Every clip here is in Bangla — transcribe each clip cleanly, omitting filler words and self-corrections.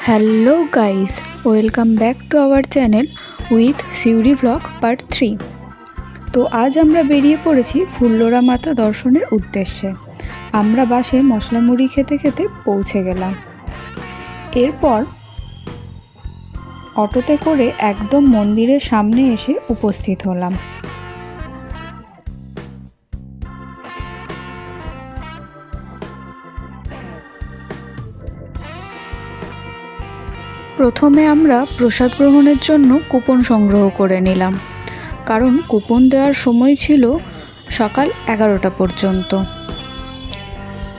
Hello guys, welcome back to our channel with Suri blog part 3। তো আজ আমরা বেরিয়ে পড়েছি ফুল্লরা মাতা দর্শনের উদ্দেশ্যে। আমরা বাসে মশলা মুড়ি খেতে খেতে পৌঁছে গেলাম। এরপর অটোতে করে একদম মন্দিরের সামনে এসে উপস্থিত হলাম। প্রথমে আমরা প্রসাদ গ্রহণের জন্য কুপন সংগ্রহ করে নিলাম, কারণ কুপন দেওয়ার সময় ছিল সকাল 11টা পর্যন্ত।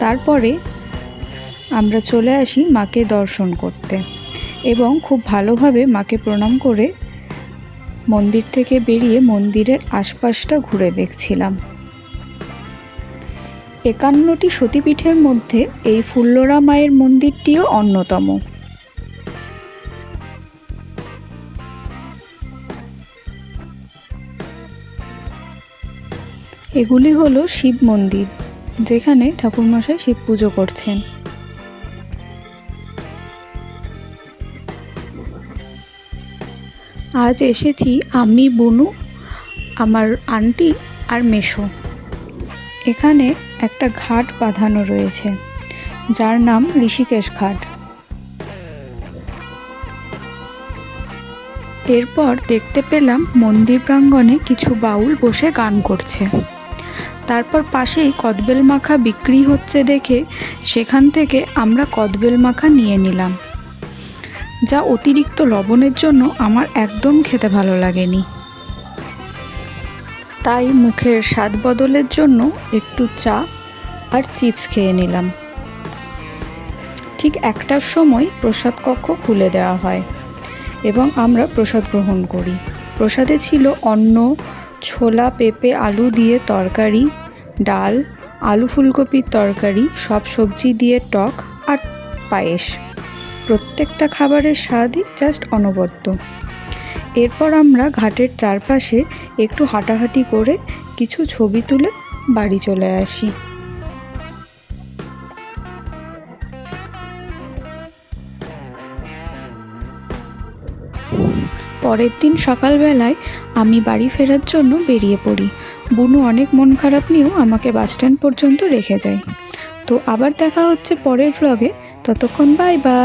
তারপরে আমরা চলে আসি মাকে দর্শন করতে এবং খুব ভালোভাবে মাকে প্রণাম করে মন্দির থেকে বেরিয়ে মন্দিরের আশপাশটা ঘুরে দেখছিলাম। 51টি সতীপীঠের মধ্যে এই ফুল্লরা মায়ের মন্দিরটিও অন্যতম। এগুলি হলো শিব মন্দির, যেখানে ঠাকুরমশাই শিব পুজো করছেন। আজ এসেছি আমি, বুনু, আমার আন্টি আর মেশো। এখানে একটা ঘাট বাঁধানো রয়েছে, যার নাম ঋষিকেশ ঘাট। এরপর দেখতে পেলাম মন্দির প্রাঙ্গণে কিছু বাউল বসে গান করছে। তারপর পাশেই কদবেল মাখা বিক্রি হচ্ছে দেখে সেখান থেকে আমরা কদবেল মাখা নিয়ে নিলাম, যা অতিরিক্ত লবণের জন্য আমার একদম খেতে ভালো লাগেনি। তাই মুখের স্বাদ বদলের জন্য একটু চা আর চিপস খেয়ে নিলাম। ঠিক 1টার সময় প্রসাদ কক্ষ খুলে দেওয়া হয় এবং আমরা প্রসাদ গ্রহণ করি। প্রসাদে ছিল অন্ন, ছোলা, পেঁপে, আলু দিয়ে তরকারি, ডাল, আলু ফুলকপির তরকারি, সব সবজি দিয়ে টক আর পায়েস। প্রত্যেকটা খাবারের স্বাদই জাস্ট অনবদ্য। এরপর আমরা ঘাটের চারপাশে একটু হাঁটাহাঁটি করে কিছু ছবি তুলে বাড়ি চলে আসি। পরের দিন সকালবেলায় আমি বাড়ি ফেরার জন্য বেরিয়ে পড়ি। বুনু অনেক মন খারাপ নিয়েও আমাকে বাসস্ট্যান্ড পর্যন্ত রেখে যায়। তো আবার দেখা হচ্ছে পরের ব্লগে। ততক্ষণ বাই বাই।